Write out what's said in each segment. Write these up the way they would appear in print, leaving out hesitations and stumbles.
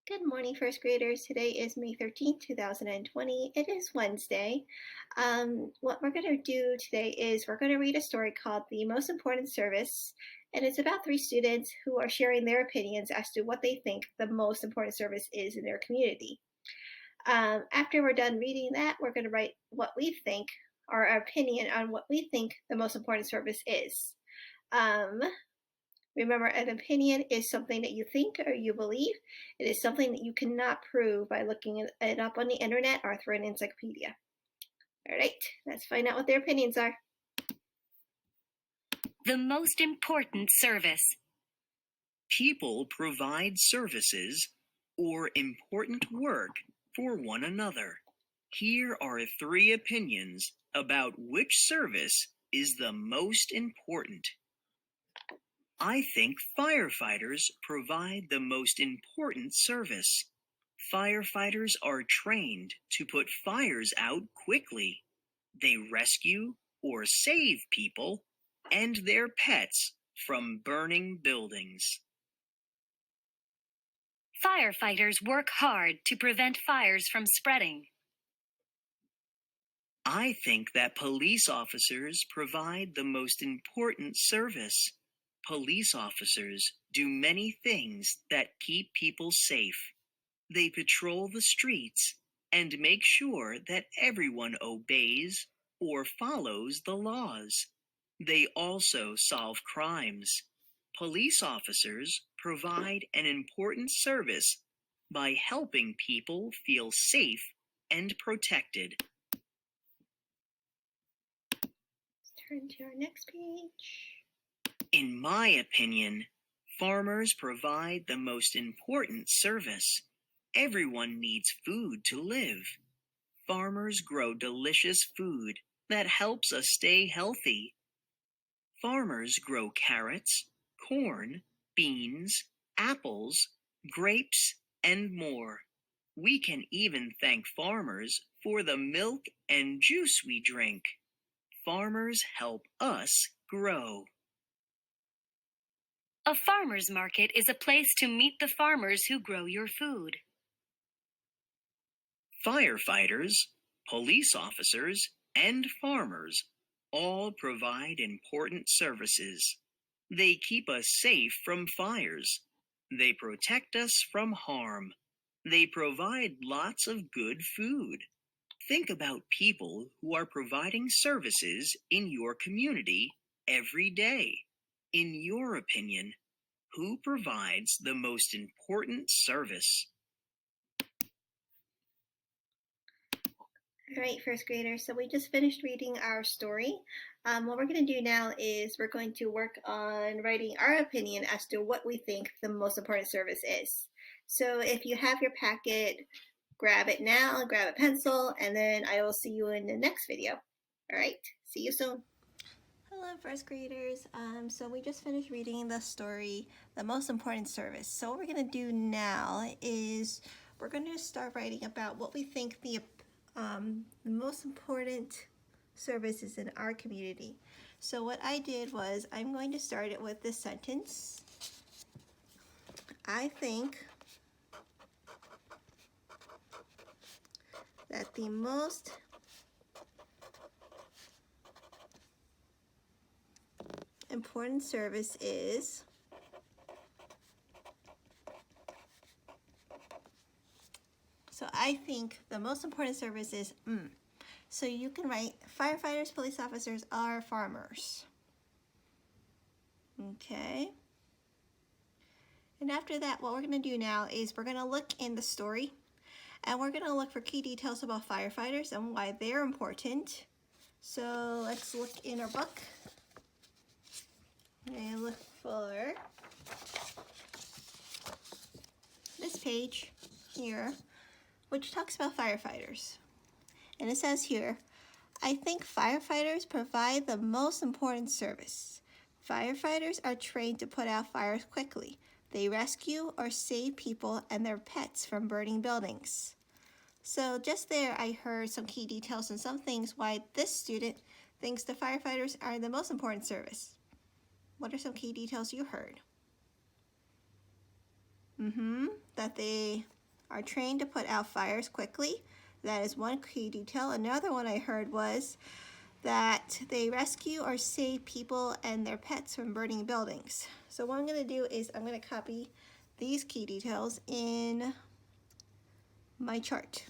Good morning, first graders. Today is May 13th, 2020. It is Wednesday. What we're going to do today is we're going to read a story called The Most Important Service, and it's about three students who are sharing their opinions as to what they think the most important service is in their community. After we're done reading that, we're going to write what we think, or our opinion on what we think the most important service is. Remember, an opinion is something that you think or you believe. It is something that you cannot prove by looking it up on the internet or through an encyclopedia. All right, let's find out what their opinions are. The most important service. People provide services or important work for one another. Here are three opinions about which service is the most important. I think firefighters provide the most important service. Firefighters are trained to put fires out quickly. They rescue or save people and their pets from burning buildings. Firefighters work hard to prevent fires from spreading. I think that police officers provide the most important service. Police officers do many things that keep people safe. They patrol the streets and make sure that everyone obeys or follows the laws. They also solve crimes. Police officers provide an important service by helping people feel safe and protected. Let's turn to our next page. In my opinion, farmers provide the most important service. Everyone needs food to live. Farmers grow delicious food that helps us stay healthy. Farmers grow carrots, corn, beans, apples, grapes, and more. We can even thank farmers for the milk and juice we drink. Farmers help us grow. A farmer's market is a place to meet the farmers who grow your food. Firefighters, police officers, and farmers all provide important services. They keep us safe from fires. They protect us from harm. They provide lots of good food. Think about people who are providing services in your community every day. In your opinion, who provides the most important service? All right, first graders, so we just finished reading our story. What we're going to do now is we're going to work on writing our opinion as to what we think the most important service is. So if you have your packet, grab it now, grab a pencil, and then I will see you in the next video. All right, see you soon. Hello, first graders. So we just finished reading the story, The Most Important Service. So what we're going to do now is we're going to start writing about what we think the most important services in our community. So what I did was I'm going to start it with this sentence. I think that the most important service is So I think the most important service is So you can write firefighters, police officers are farmers. Okay. And after that, what we're going to do now is we're going to look in the story and we're going to look for key details about firefighters and why they're important. So let's look in our book and look for this page here, which talks about firefighters. And it says here, I think firefighters provide the most important service. Firefighters are trained to put out fires quickly. They rescue or save people and their pets from burning buildings. So just there, I heard some key details and some things why this student thinks the firefighters are the most important service. What are some key details you heard? That they are trained to put out fires quickly. That is one key detail. Another one I heard was that they rescue or save people and their pets from burning buildings. So what I'm going to do is I'm going to copy these key details in my chart.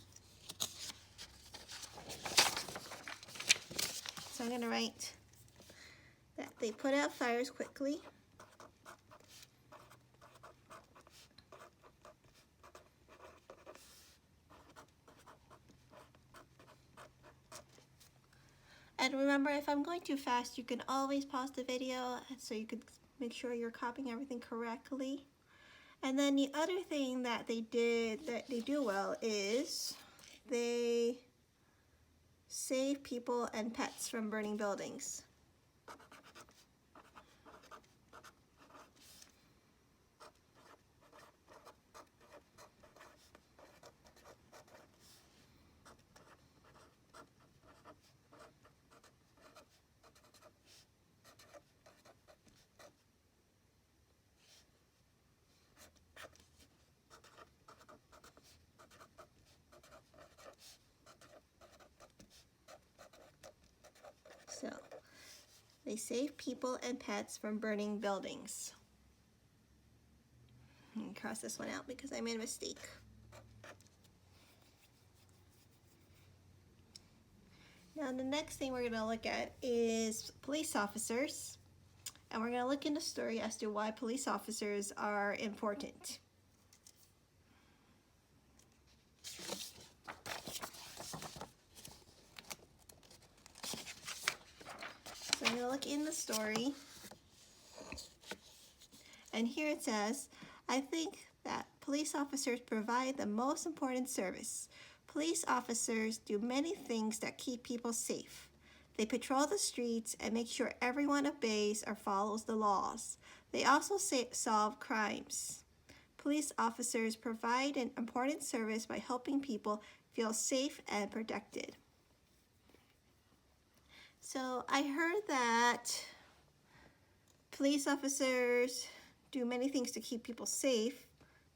So I'm going to write that they put out fires quickly. And remember, if I'm going too fast, you can always pause the video so you can make sure you're copying everything correctly. And then the other thing that they do well is they save people and pets from burning buildings. So they save people and pets from burning buildings. Let me cross this one out because I made a mistake. Now the next thing we're going to look at is police officers. And we're going to look in the story as to why police officers are important. So I'm going to look in the story. And here it says, I think that police officers provide the most important service. Police officers do many things that keep people safe. They patrol the streets and make sure everyone obeys or follows the laws. They also solve crimes. Police officers provide an important service by helping people feel safe and protected. So I heard that police officers do many things to keep people safe.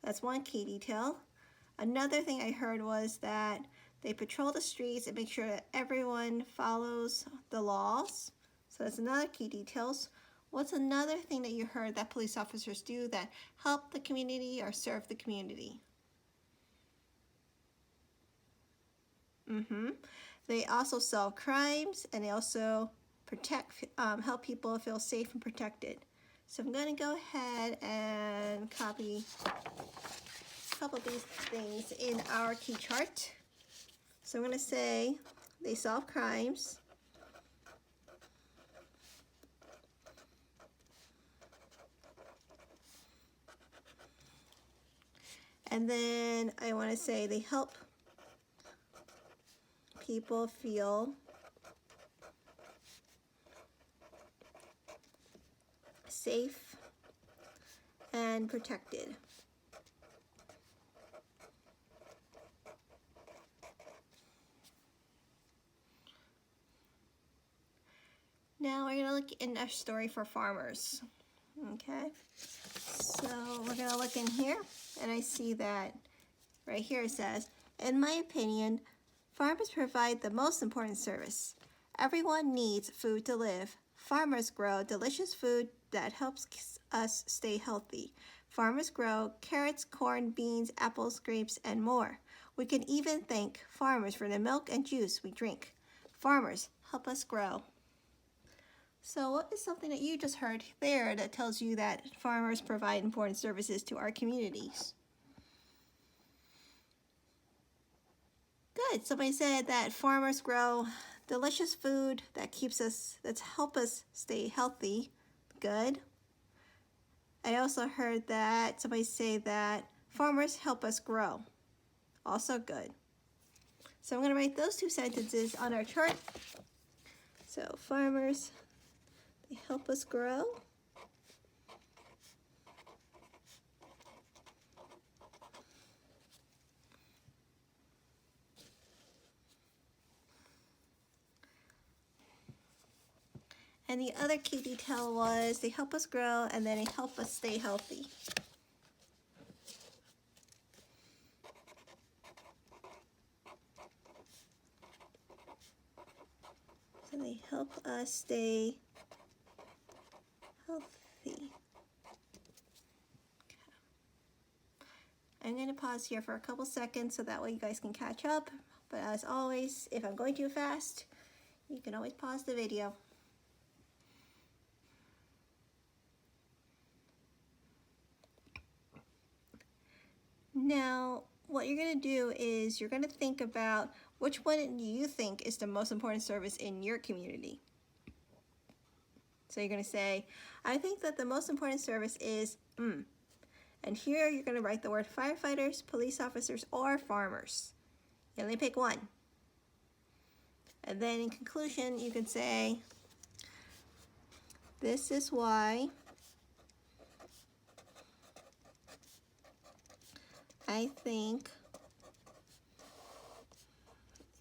That's one key detail. Another thing I heard was that they patrol the streets and make sure that everyone follows the laws. So that's another key details. What's another thing that you heard that police officers do that help the community or serve the community? They also solve crimes and they also help people feel safe and protected. So I'm going to go ahead and copy a couple of these things in our key chart. So I'm going to say they solve crimes. And then I want to say they help people feel safe and protected. Now we're going to look in our story for farmers. Okay, so we're going to look in here, and I see that right here it says, in my opinion, farmers provide the most important service. Everyone needs food to live. Farmers grow delicious food that helps us stay healthy. Farmers grow carrots, corn, beans, apples, grapes, and more. We can even thank farmers for the milk and juice we drink. Farmers help us grow. So what is something that you just heard there that tells you that farmers provide important services to our communities? Good. Somebody said that farmers grow delicious food that help us stay healthy. Good. I also heard that somebody say that farmers help us grow. Also good. So I'm going to write those two sentences on our chart. So farmers, they help us grow. And the other key detail was they help us grow and then they help us stay healthy. and they help us stay healthy. I'm going to pause here for a couple seconds so that way you guys can catch up. But as always, if I'm going too fast, you can always pause the video. Now, what you're going to do is you're going to think about which one do you think is the most important service in your community. So you're going to say, I think that the most important service is And here you're going to write the word firefighters, police officers, or farmers. You only pick one. And then in conclusion, you can say, this is why I think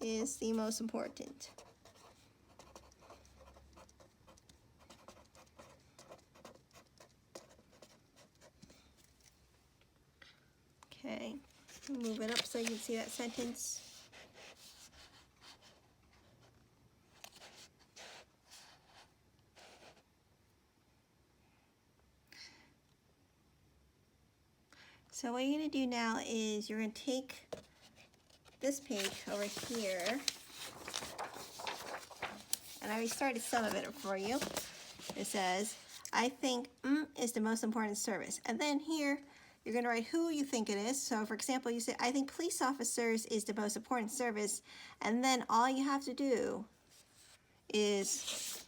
is the most important. Okay, move it up so you can see that sentence. So what you're going to do now is you're going to take this page over here, and I already started some of it for you. It says, I think is the most important service. And then here, you're going to write who you think it is. So for example, you say, I think police officers is the most important service. And then all you have to do is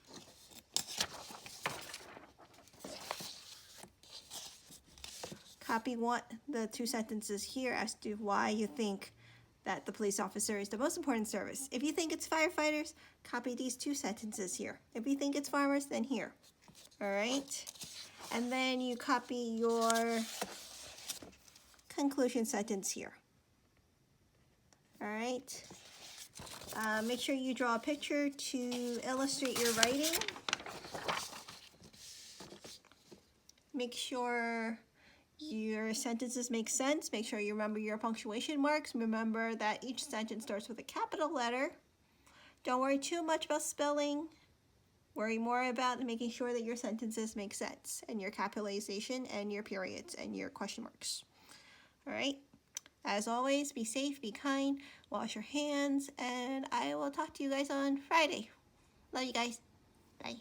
copy the two sentences here as to why you think that the police officer is the most important service. If you think it's firefighters, copy these two sentences here. If you think it's farmers, then here. All right? And then you copy your conclusion sentence here. All right? Make sure you draw a picture to illustrate your writing. Make sure your sentences make sense. Make sure you remember your punctuation marks. Remember that each sentence starts with a capital letter. Don't worry too much about spelling. Worry more about making sure that your sentences make sense, and your capitalization and your periods and your question marks. All right? As always, be safe, be kind, wash your hands, and I will talk to you guys on Friday. Love you guys. Bye.